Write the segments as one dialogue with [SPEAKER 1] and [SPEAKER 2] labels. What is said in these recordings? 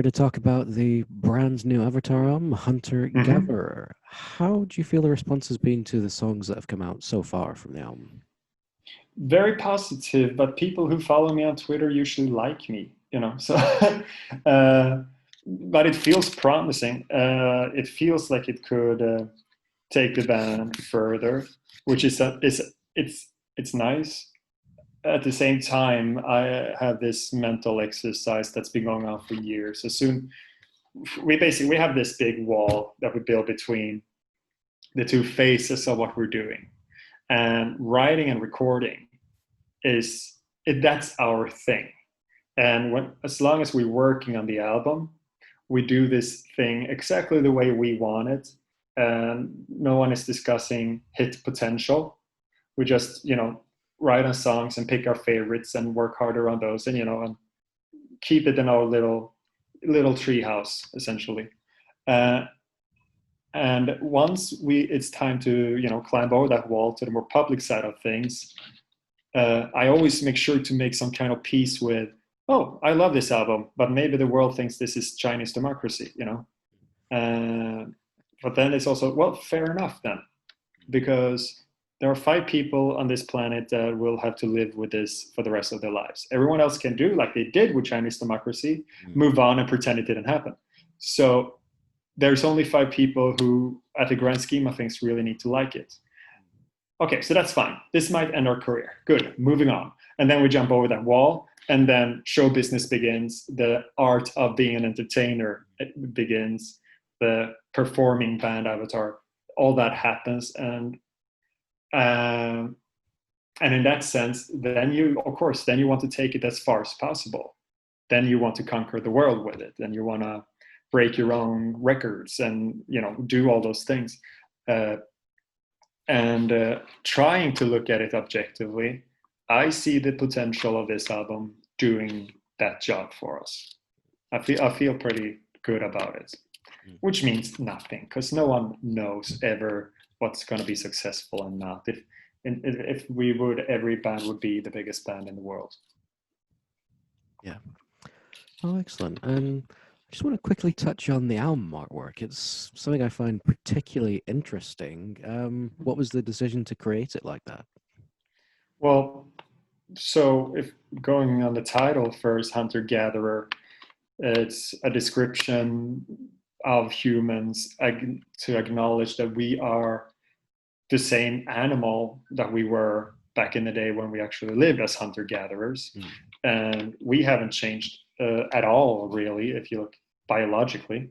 [SPEAKER 1] here to talk about the brand new Avatar album, Hunter
[SPEAKER 2] hmm
[SPEAKER 1] Gatherer. How do you feel the response has been to the songs that have come out so far from the album?
[SPEAKER 2] Very positive, but people who follow me on Twitter usually like me, So, but it feels promising. It feels like it could take the band further, which it's nice. At the same time, I have this mental exercise that's been going on for years. So soon, we have this big wall that we build between the two phases of what we're doing, and writing and recording that's our thing. And as long as we're working on the album, we do this thing exactly the way we want it, and no one is discussing hit potential. We just write on songs and pick our favorites and work harder on those, and keep it in our little tree house essentially. uh, and once it's time to climb over that wall to the more public side of things, I always make sure to make some kind of peace with, oh, I love this album, but maybe the world thinks this is Chinese democracy. Uh, but then it's also, well, fair enough then, because there are 5 people on this planet that will have to live with this for the rest of their lives. Everyone else can do like they did with Chinese democracy,
[SPEAKER 1] Mm.
[SPEAKER 2] move on and pretend it didn't happen. So there's only 5 people who, at the grand scheme of things, really need to like it. Okay, so that's fine. This might end our career. Good, moving on. And then we jump over that wall, and then show business begins. The art of being an entertainer begins. The performing band Avatar, all that happens, um, and in that sense, then you want to take it as far as possible. Then you want to conquer the world with it, and you want to break your own records, and do all those things. Uh, and trying to look at it objectively, I see the potential of this album doing that job for us. I feel pretty good about it,
[SPEAKER 1] Mm.
[SPEAKER 2] which means nothing, because no one knows ever what's going to be successful and not. If we would, every band would be the biggest band in the world.
[SPEAKER 1] Yeah. Oh, excellent. I just want to quickly touch on the album artwork. It's something I find particularly interesting. What was the decision to create it like that?
[SPEAKER 2] Well, so if going on the title first, Hunter Gatherer, it's a description of humans to acknowledge that we are the same animal that we were back in the day when we actually lived as hunter gatherers.
[SPEAKER 1] Mm.
[SPEAKER 2] And we haven't changed at all, really, if you look biologically.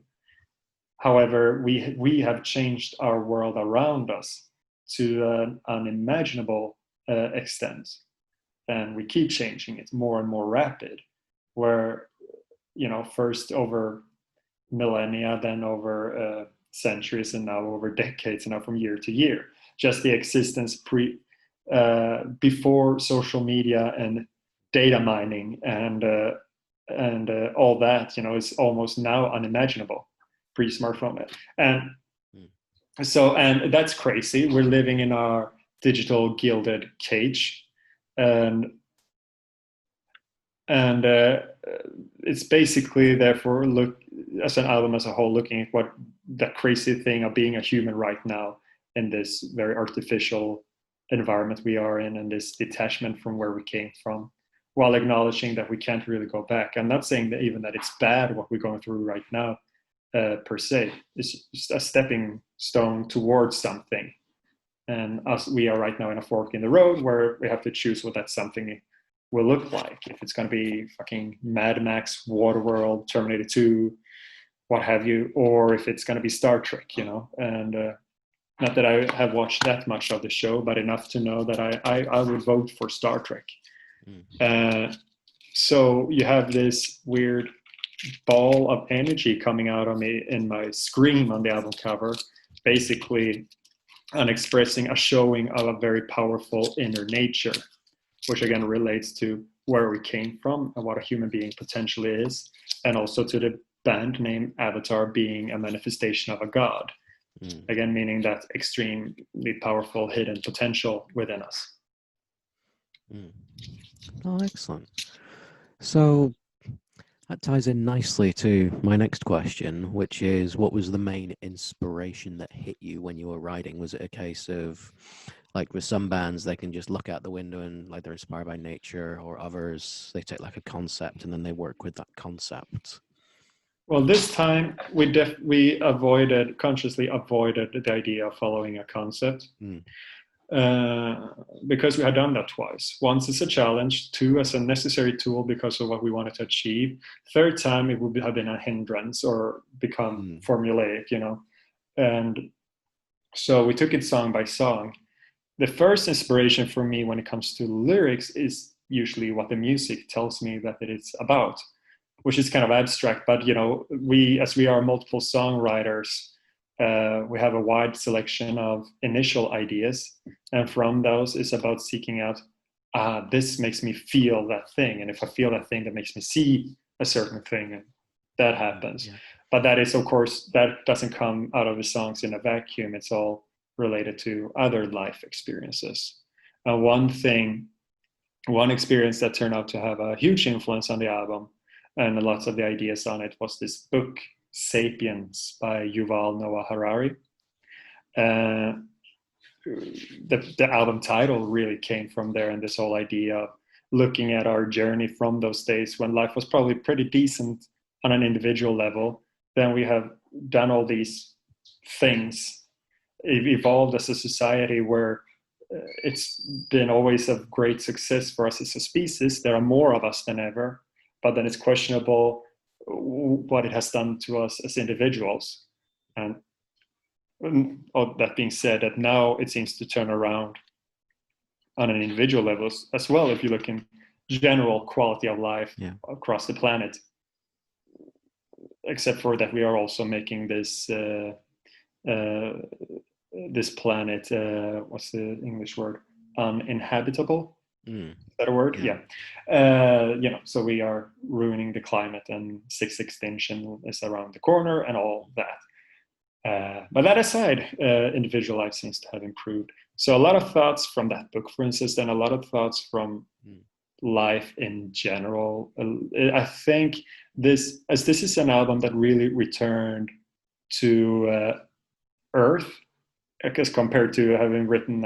[SPEAKER 2] However, we have changed our world around us to an unimaginable extent. And we keep changing it more and more rapid, where, first over millennia, then over centuries, and now over decades, and now from year to year. Just the existence before social media and data mining and all that, is almost now unimaginable pre-smartphone. And
[SPEAKER 1] Mm.
[SPEAKER 2] and that's crazy. We're living in our digital gilded cage, and and it's basically, therefore, look as an album as a whole, looking at what the crazy thing of being a human right now in this very artificial environment we are in, and this detachment from where we came from, while acknowledging that we can't really go back. I'm not saying that even that it's bad what we're going through right now, per se. It's just a stepping stone towards something, and we are right now in a fork in the road where we have to choose what that something will look like. If it's going to be fucking Mad Max, Waterworld, Terminator 2, what have you, or if it's going to be Star Trek. And not that I have watched that much of the show, but enough to know that I would vote for Star Trek.
[SPEAKER 1] Mm.
[SPEAKER 2] So you have this weird ball of energy coming out of me in my scream on the album cover, basically and expressing a showing of a very powerful inner nature, which again relates to where we came from and what a human being potentially is, and also to the band name Avatar being a manifestation of a god.
[SPEAKER 1] Mm.
[SPEAKER 2] Again, meaning that extremely powerful hidden potential within us.
[SPEAKER 1] Mm. Oh, excellent. So That ties in nicely to my next question, which is what was the main inspiration that hit you when you were writing? Was it a case of, like with some bands, they can just look out the window and like they're inspired by nature, or others, they take like a concept and then they work with that concept?
[SPEAKER 2] Well, this time we consciously avoided the idea of following a concept.
[SPEAKER 1] Mm.
[SPEAKER 2] Because we had done that twice. Once as a challenge, two as a necessary tool because of what we wanted to achieve. Third time, it would have been a hindrance or become formulaic, you know. And so we took it song by song. The first inspiration for me when it comes to lyrics is usually what the music tells me that it is about, which is kind of abstract. But you know, as we are multiple songwriters, we have a wide selection of initial ideas, and from those it's about seeking out, this makes me feel that thing, and if I feel that thing, that makes me see a certain thing, and that happens.
[SPEAKER 1] Yeah.
[SPEAKER 2] But that is, of course, that doesn't come out of the songs in a vacuum. It's all related to other life experiences. One experience that turned out to have a huge influence on the album and lots of the ideas on it was this book, Sapiens by Yuval Noah Harari. The album title really came from there, and this whole idea of looking at our journey from those days when life was probably pretty decent on an individual level. Then we have done all these things, evolved as a society where it's been always of great success for us as a species. There are more of us than ever, but then it's questionable what it has done to us as individuals. And that being said, that now it seems to turn around on an individual level as well. If you look in general quality of life across the planet, except for that we are also making this this planet, what's the English word, uninhabitable. Is that a word? Yeah. You know, so we are ruining the climate, and sixth extinction is around the corner and all that. But that aside, individual life seems to have improved. So a lot of thoughts from that book, for instance, and a lot of thoughts from life in general. I think this is an album that really returned to Earth, because compared to having written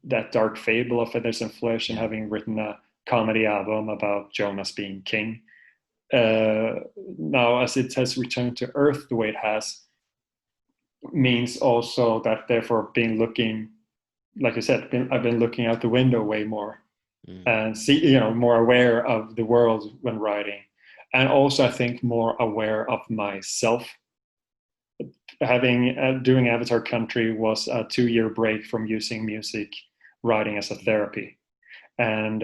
[SPEAKER 2] that dark fable of Feathers and Flesh and having written a comedy album about Jonas being king, now as it has returned to Earth the way it has, means also that therefore been looking, like I said, I've been looking out the window way more and see, you know, more aware of the world when writing, and also I think more aware of myself. Having doing Avatar Country was a 2-year break from using music writing as a therapy, and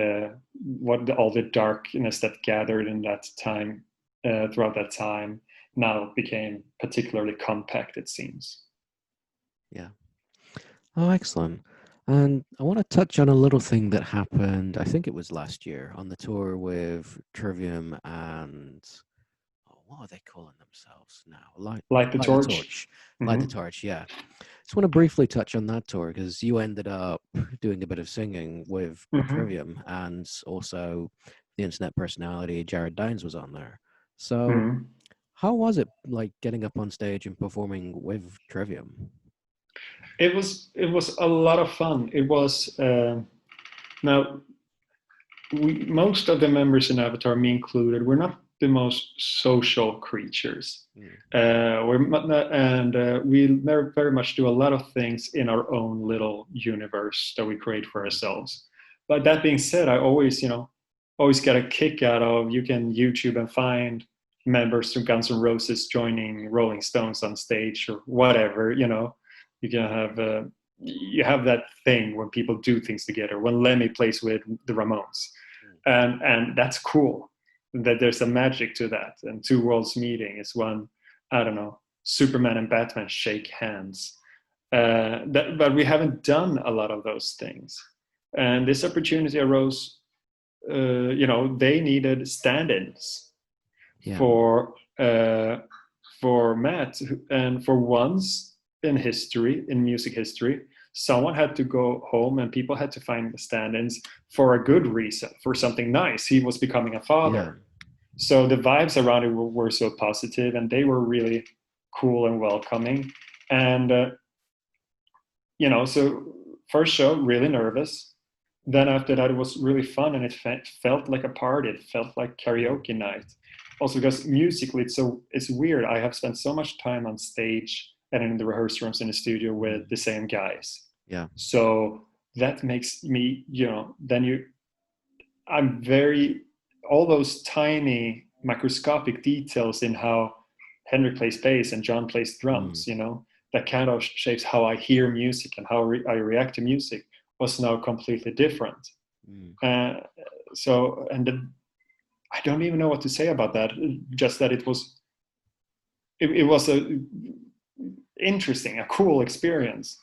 [SPEAKER 2] all the darkness that gathered in that time, throughout that time, now became particularly compact, it seems.
[SPEAKER 1] Yeah. Oh, excellent. And I want to touch on a little thing that happened, I think it was last year, on the tour with Trivium and, what are they calling themselves now?
[SPEAKER 2] Light the Torch.
[SPEAKER 1] Mm-hmm. Light the Torch, yeah. Just want to briefly touch on that tour, because you ended up doing a bit of singing with Trivium, and also the internet personality Jared Dines was on there. So how was it like getting up on stage and performing with Trivium?
[SPEAKER 2] It was a lot of fun. It was now most of the members in Avatar, me included, we're not the most social creatures. We very much do a lot of things in our own little universe that we create for ourselves. But that being said, I always get a kick out of, you can YouTube and find members from Guns N' Roses joining Rolling Stones on stage or whatever. You know, you can have you have that thing when people do things together. When Lemmy plays with the Ramones, and that's cool. That there's a magic to that. And Two Worlds Meeting is when, I don't know, Superman and Batman shake hands. But we haven't done a lot of those things. And this opportunity arose, they needed stand-ins for Matt. And for once in music history, someone had to go home and people had to find stand-ins for a good reason, for something nice. He was becoming a father. So the vibes around it were so positive, and they were really cool and welcoming. And so first show, really nervous. Then after that, it was really fun, and it felt like a party. It felt like karaoke night. Also, because musically, it's weird. I have spent so much time on stage and in the rehearsal rooms in the studio with the same guys.
[SPEAKER 1] Yeah.
[SPEAKER 2] So that makes me, I'm very, all those tiny microscopic details in how Henrik plays bass and John plays drums, that kind of shapes how I hear music and how I react to music was now completely different. I don't even know what to say about that. Just that it was a interesting, a cool experience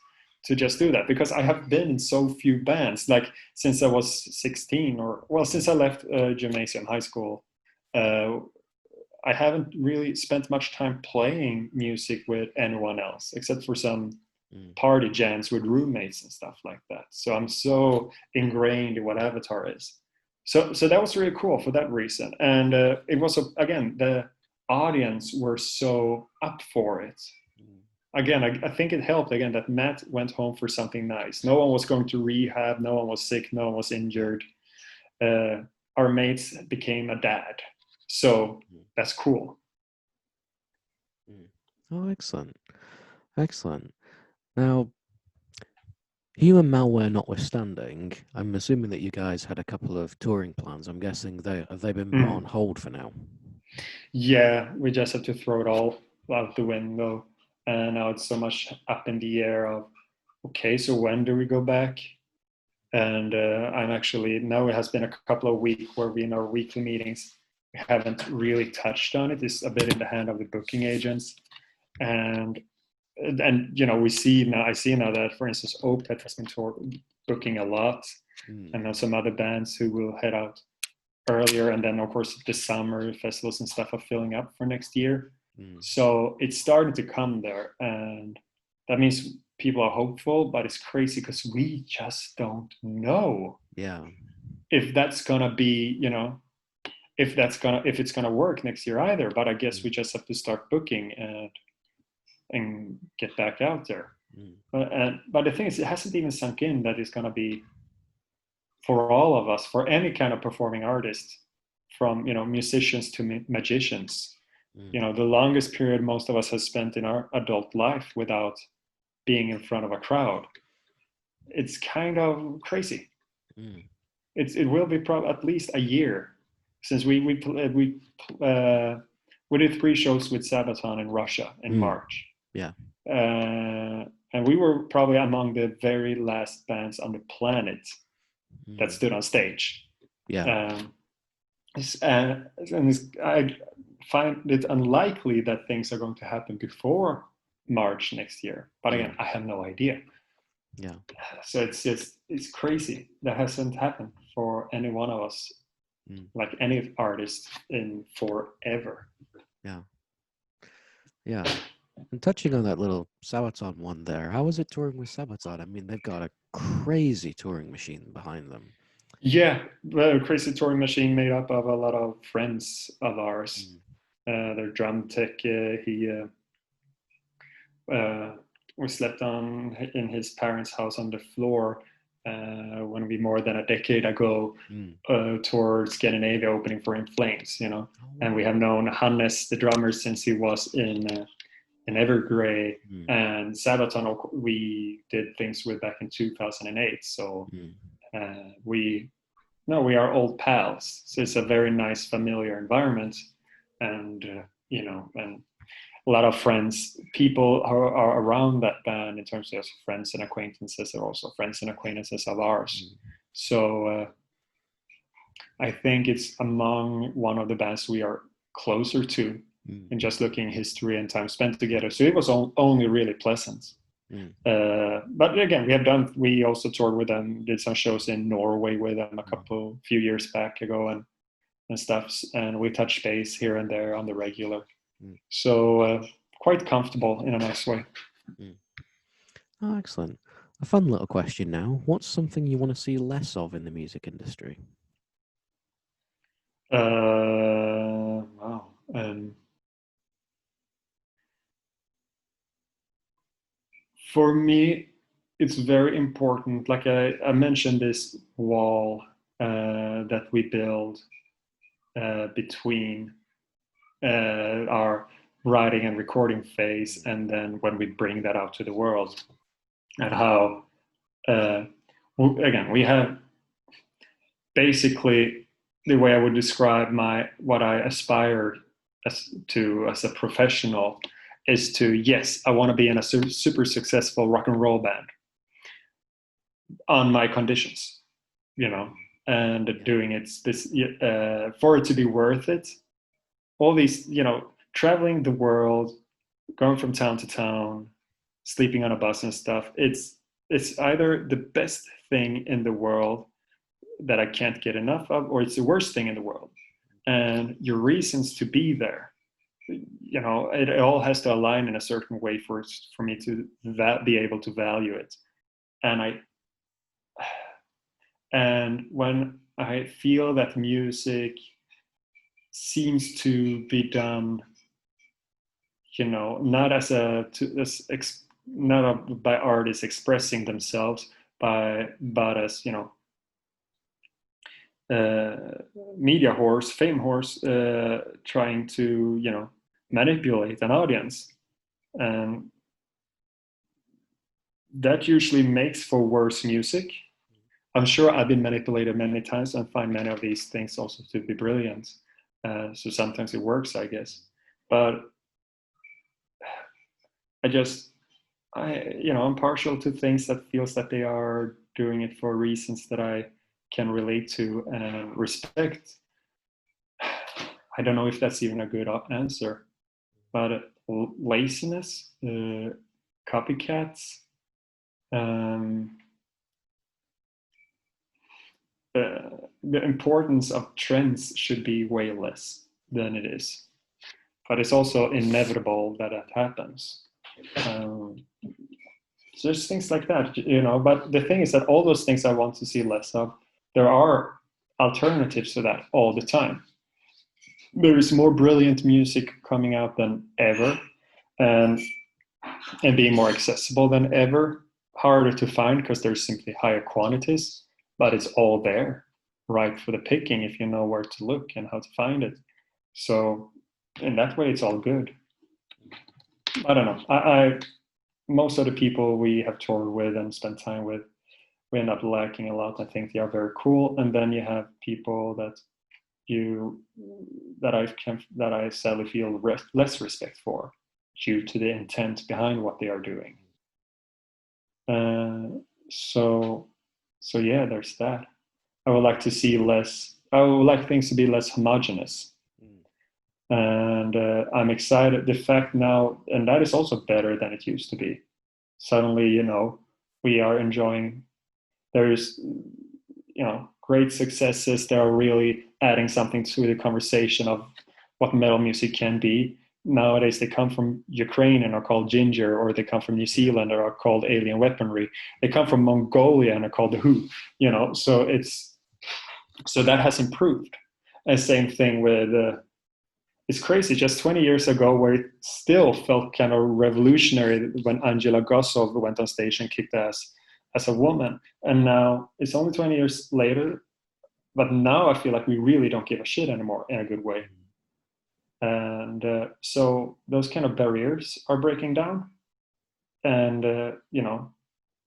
[SPEAKER 2] to just do that, because I have been in so few bands, like since I was 16, since I left gymnasium, high school. I haven't really spent much time playing music with anyone else except for some party jams with roommates and stuff like that. So I'm so ingrained in what Avatar is. So that was really cool for that reason. And it was, again, the audience were so up for it. Again, I think it helped, again, that Matt went home for something nice. No one was going to rehab. No one was sick. No one was injured. Our mates became a dad. So that's cool.
[SPEAKER 1] Oh, excellent. Excellent. Now, human malware notwithstanding, I'm assuming that you guys had a couple of touring plans. I'm guessing have they been put on hold for now?
[SPEAKER 2] Yeah, we just have to throw it all out the window. And now it's so much up in the air of, okay, so when do we go back? And I'm actually, now it has been a couple of weeks where we, in our weekly meetings, we haven't really touched on it. It's a bit in the hand of the booking agents. And we see now, I see now that, for instance, Opeth has been booking a lot, and now some other bands who will head out earlier, and then of course the summer festivals and stuff are filling up for next year. So it's starting to come there, and that means people are hopeful, but it's crazy because we just don't know if that's gonna be, if it's gonna work next year either. But I guess we just have to start booking and get back out there. But the thing is, it hasn't even sunk in that it's gonna be, for all of us, for any kind of performing artist, from musicians to magicians, the longest period most of us have spent in our adult life without being in front of a crowd. It's kind of crazy. It will be probably at least a year since we did 3 shows with Sabotage in Russia in March. And we were probably among the very last bands on the planet that stood on stage. And I find it unlikely that things are going to happen before March next year. But again, I have no idea. So it's crazy. That hasn't happened for any one of us, like any artist, in forever.
[SPEAKER 1] Yeah. And touching on that little Sabaton one there, how was it touring with Sabaton? I mean, they've got a crazy touring machine behind them.
[SPEAKER 2] Yeah, a crazy touring machine made up of a lot of friends of ours. Their drum tech, we slept in his parents' house on the floor when we, more than a decade ago, toured Scandinavia opening for In Flames, and we have known Hannes, the drummer, since he was in Evergrey, and Sabaton we did things with back in 2008. So we are old pals. So it's a very nice, familiar environment, and and a lot of friends, people are around that band in terms of friends and acquaintances. They're also friends and acquaintances of ours. So I think it's among one of the bands we are closer to, and just looking history and time spent together. So it was only really pleasant. But again, we also toured with them, did some shows in Norway with them few years back ago, and stuff, and we touched base here and there on the regular. So quite comfortable in a nice way.
[SPEAKER 1] Oh, excellent. A fun little question now. What's something you want to see less of in the music industry?
[SPEAKER 2] Wow. For me, it's very important. Like I mentioned, this wall that we build between our writing and recording phase, and then when we bring that out to the world, and how uh, again we have basically the way I would describe my what I aspire as a professional is to, yes, I want to be in a super successful rock and roll band on my conditions, you know, and doing it this for it to be worth it. All these, you know, traveling the world, going from town to town, sleeping on a bus and stuff. It's either the best thing in the world that I can't get enough of, or it's the worst thing in the world. And your reasons to be there, you know, it all has to align in a certain way for me to be able to value it. And when I feel that music seems to be done, you know, not as by artists expressing themselves, but as, you know, media horse, fame horse, trying to, you know, manipulate an audience, and that usually makes for worse music. I'm sure I've been manipulated many times and find many of these things also to be brilliant. So sometimes it works, I guess. But I just, you know, I'm partial to things that feels that they are doing it for reasons that I can relate to and respect. I don't know if that's even a good answer, but laziness, copycats, um, the importance of trends should be way less than it is. But it's also inevitable that that happens. Um, so there's things like that, you know. But the thing is that all those things I want to see less of, there are alternatives to that all the time. There is more brilliant music coming out than ever, and being more accessible than ever. Harder to find because there's simply higher quantities, but it's all there, right for the picking if you know where to look and how to find it. So in that way, it's all good. I don't know. I most of the people we have toured with and spent time with, we end up liking a lot. I think they are very cool, and then you have people you that I sadly feel less respect for due to the intent behind what they are doing. Uh, so so yeah, there's that. I would like to see less. I would like things to be less homogenous, and I'm excited. The fact now, and that is also better than it used to be. Suddenly, you know, we are enjoying. There's, you know, great successes that are really adding something to the conversation of what metal music can be. Nowadays, they come from Ukraine and are called Ginger, or they come from New Zealand and are called Alien Weaponry. They come from Mongolia and are called The Who. You know, so that has improved. And same thing with it's crazy. Just 20 years ago, where it still felt kind of revolutionary when Angela Gosov went on stage and kicked ass as a woman, and now it's only 20 years later. But now I feel like we really don't give a shit anymore in a good way, and so those kind of barriers are breaking down. And you know,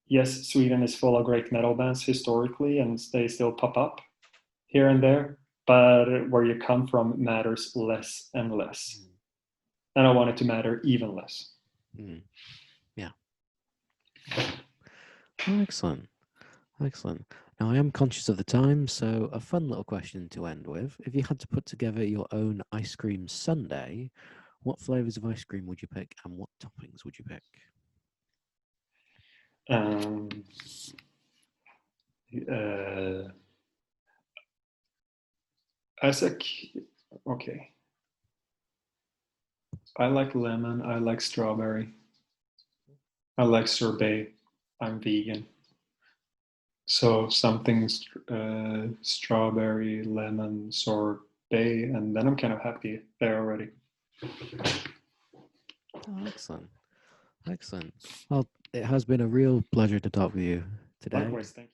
[SPEAKER 2] yes, Sweden is full of great metal bands historically, and they still pop up here and there. But where you come from matters less and less, and I want it to matter even less.
[SPEAKER 1] Yeah. Oh, excellent. Excellent. Now, I am conscious of the time, so a fun little question to end with. If you had to put together your own ice cream sundae, what flavors of ice cream would you pick and what toppings would you pick?
[SPEAKER 2] Um, uh, as a okay, I like lemon. I like strawberry. I like sorbet. I'm vegan, so something strawberry, lemon, day, and then I'm kind of happy there already.
[SPEAKER 1] Oh, excellent. Excellent. Well, it has been a real pleasure to talk with you today.
[SPEAKER 2] Likewise, thank you.